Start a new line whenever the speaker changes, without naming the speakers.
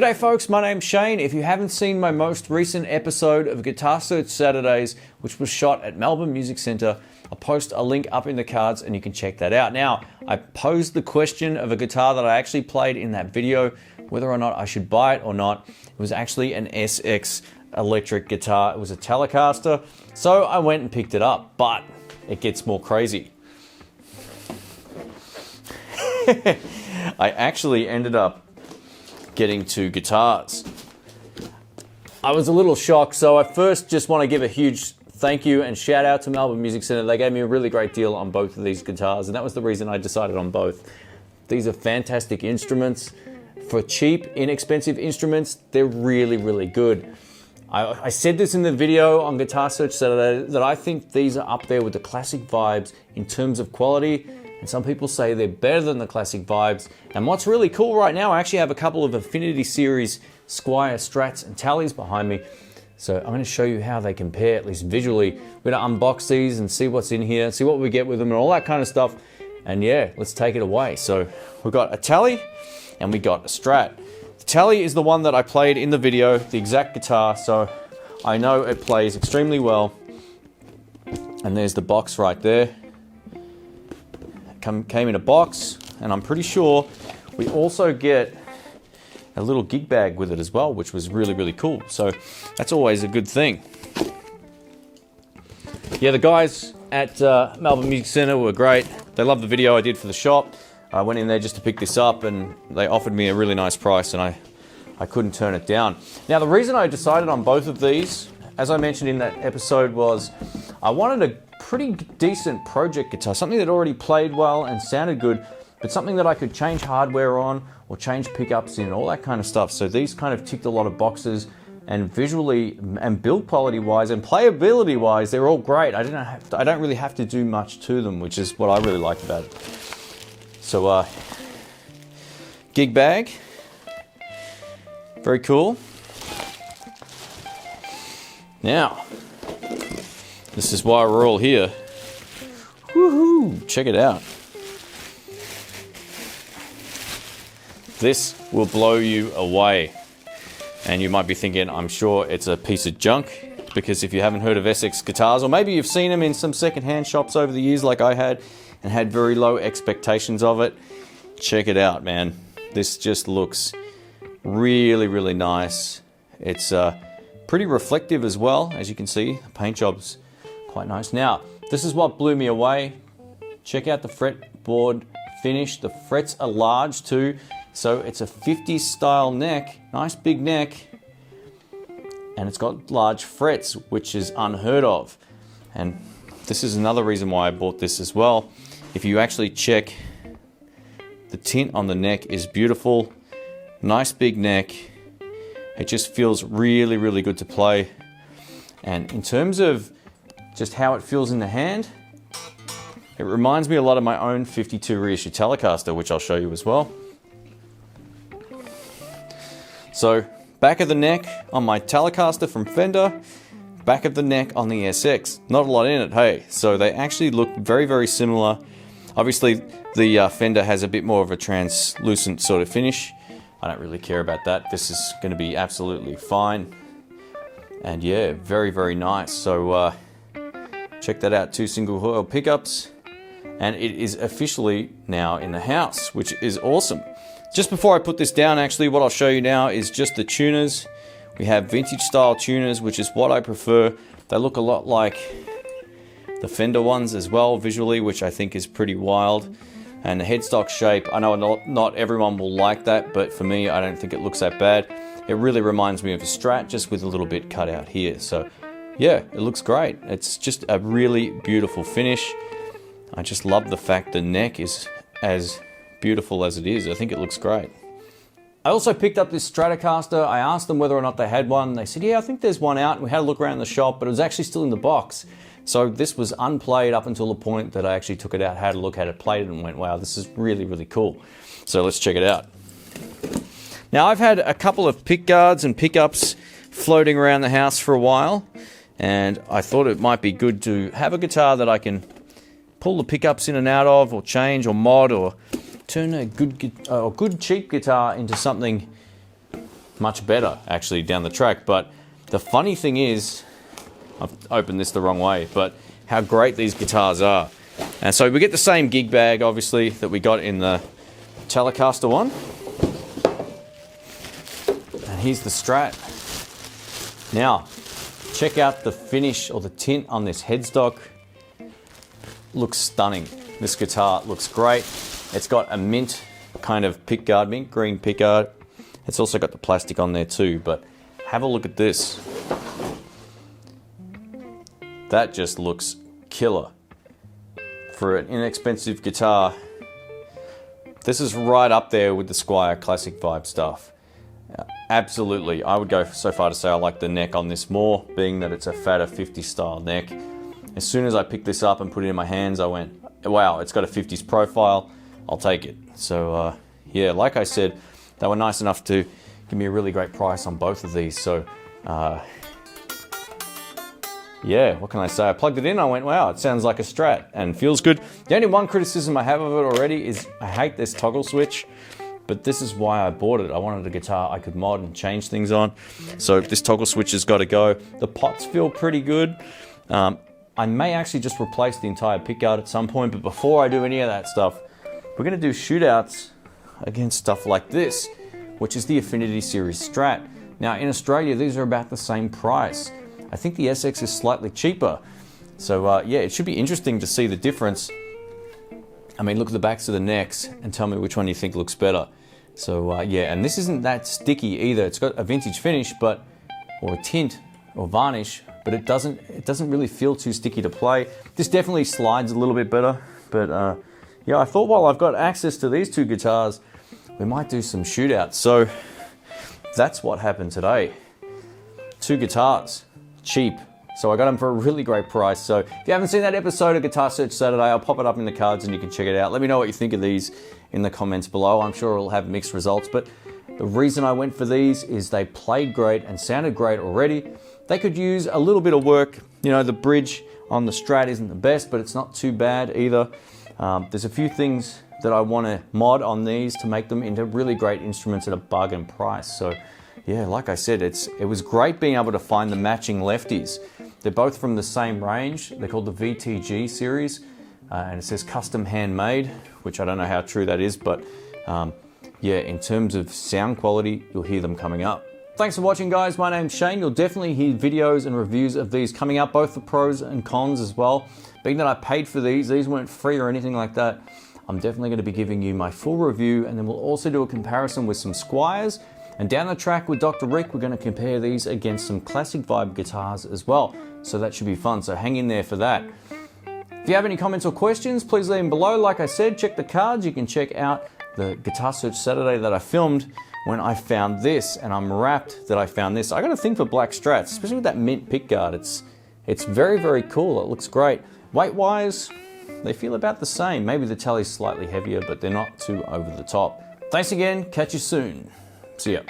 G'day folks, my name's Shane. If you haven't seen my most recent episode of Guitar Search Saturdays, which was shot at Melbourne Music Centre, I'll post a link up in the cards and you can check that out. Now, I posed the question of a guitar that I actually played in that video, whether or not I should buy it or not. It was actually an SX electric guitar. It was a Telecaster, so I went and picked it up, but it gets more crazy. I actually ended up getting two guitars. I was a little shocked, so I first just want to give a huge thank you and shout out to Melbourne Music Centre. They gave me a really great deal on both of these guitars, and that was the reason I decided on both. These are fantastic instruments. For cheap, inexpensive instruments, they're really, really good. I said this in the video on Guitar Search Saturday that I think these are up there with the classic vibes in terms of quality. And some people say they're better than the classic vibes. And what's really cool right now, I actually have a couple of Affinity series Squire, Strats, and Teles behind me. So I'm going to show you how they compare, at least visually. We're going to unbox these and see what's in here, see what we get with them and all that kind of stuff. And yeah, let's take it away. So we've got a Tele and we got a Strat. The Tele is the one that I played in the video, the exact guitar, so I know it plays extremely well. And there's the box right there. Came in a box, and I'm pretty sure we also get a little gig bag with it as well, which was really, really cool. So that's always a good thing. Yeah, the guys at Melbourne Music Centre were great. They loved the video I did for the shop. I went in there just to pick this up, and they offered me a really nice price, and I couldn't turn it down. Now, the reason I decided on both of these, as I mentioned in that episode, was I wanted a pretty decent project guitar, something that already played well and sounded good, but something that I could change hardware on or change pickups in, all that kind of stuff. So these kind of ticked a lot of boxes, and visually and build quality wise and playability wise, they're all great. I don't really have to do much to them, which is what I really liked about it. So gig bag, very cool. Now, this is why we're all here. Woohoo! Check it out. This will blow you away. And you might be thinking, I'm sure it's a piece of junk, because if you haven't heard of SX guitars, or maybe you've seen them in some second-hand shops over the years like I had, and had very low expectations of it, check it out, man. This just looks really, really nice. It's pretty reflective as well, as you can see. The paint job's quite nice. Now, this is what blew me away. Check out the fretboard finish. The frets are large too, so it's a 50s style neck, nice big neck, and it's got large frets, which is unheard of. And this is another reason why I bought this as well. If you actually check, the tint on the neck is beautiful, nice big neck. It just feels really, really good to play. And in terms of just how it feels in the hand, it reminds me a lot of my own 52 reissue Telecaster, which I'll show you as well. So, back of the neck on my Telecaster from Fender, back of the neck on the SX. Not a lot in it, hey. So they actually look very, very similar. Obviously, the Fender has a bit more of a translucent sort of finish. I don't really care about that. This is going to be absolutely fine. And yeah, very, very nice. So check that out, 2 single coil pickups. And it is officially now in the house, which is awesome. Just before I put this down, actually, what I'll show you now is just the tuners. We have vintage style tuners, which is what I prefer. They look a lot like the Fender ones as well, visually, which I think is pretty wild. And the headstock shape, I know not everyone will like that, but for me, I don't think it looks that bad. It really reminds me of a Strat, just with a little bit cut out here. So yeah, it looks great. It's just a really beautiful finish. I just love the fact the neck is as beautiful as it is. I think it looks great. I also picked up this Stratocaster. I asked them whether or not they had one. They said, yeah, I think there's one out. And we had a look around the shop, but it was actually still in the box. So this was unplayed up until the point that I actually took it out, had a look at it, played it, and went, wow, this is really, really cool. So let's check it out. Now, I've had a couple of pick guards and pickups floating around the house for a while, and I thought it might be good to have a guitar that I can pull the pickups in and out of, or change, or mod, or turn a good cheap guitar into something much better actually down the track. But the funny thing is, I've opened this the wrong way, but how great these guitars are. And so we get the same gig bag, obviously, that we got in the Telecaster one. And here's the Strat. Now, check out the finish or the tint on this headstock. Looks stunning. This guitar looks great. It's got a mint kind of pickguard, mint green pickguard. It's also got the plastic on there too, but have a look at this. That just looks killer. For an inexpensive guitar, this is right up there with the Squire classic vibe stuff. Absolutely, I would go so far to say I like the neck on this more, being that it's a fatter 50s style neck. As soon as I picked this up and put it in my hands, I went, wow, it's got a 50s profile, I'll take it. So yeah, like I said, they were nice enough to give me a really great price on both of these. So yeah, what can I say? I plugged it in, I went, wow, it sounds like a Strat and feels good. The only one criticism I have of it already is I hate this toggle switch, but this is why I bought it. I wanted a guitar I could mod and change things on. So this toggle switch has got to go. The pots feel pretty good. I may actually just replace the entire pickguard at some point, but before I do any of that stuff, we're gonna do shootouts against stuff like this, which is the Affinity Series Strat. Now in Australia, these are about the same price. I think the SX is slightly cheaper. So yeah, it should be interesting to see the difference. I mean, look at the backs of the necks and tell me which one you think looks better. So yeah, and this isn't that sticky either. It's got a vintage finish, but, or a tint or varnish, but it doesn't really feel too sticky to play. This definitely slides a little bit better, but yeah, I thought while I've got access to these two guitars, we might do some shootouts. So that's what happened today. Two guitars. Cheap. So I got them for a really great price. So if you haven't seen that episode of Guitar Search Saturday, I'll pop it up in the cards and you can check it out. Let me know what you think of these in the comments below. I'm sure it'll have mixed results, but the reason I went for these is they played great and sounded great already. They could use a little bit of work. You know, the bridge on the Strat isn't the best, but it's not too bad either. There's a few things that I want to mod on these to make them into really great instruments at a bargain price. So yeah, like I said, it was great being able to find the matching lefties. They're both from the same range. They're called the VTG series, and it says custom handmade, which I don't know how true that is, but yeah, in terms of sound quality, you'll hear them coming up. Thanks for watching, guys. My name's Shane. You'll definitely hear videos and reviews of these coming up, both the pros and cons as well. Being that I paid for these weren't free or anything like that, I'm definitely going to be giving you my full review, and then we'll also do a comparison with some Squires. And down the track with Dr. Rick, we're going to compare these against some classic vibe guitars as well. So that should be fun, so hang in there for that. If you have any comments or questions, please leave them below. Like I said, check the cards. You can check out the Guitar Search Saturday that I filmed when I found this, and I'm wrapped that I found this. I got a thing for black Strats, especially with that mint pickguard. It's very, very cool. It looks great. Weight-wise, they feel about the same. Maybe the Tele's slightly heavier, but they're not too over the top. Thanks again. Catch you soon. See ya.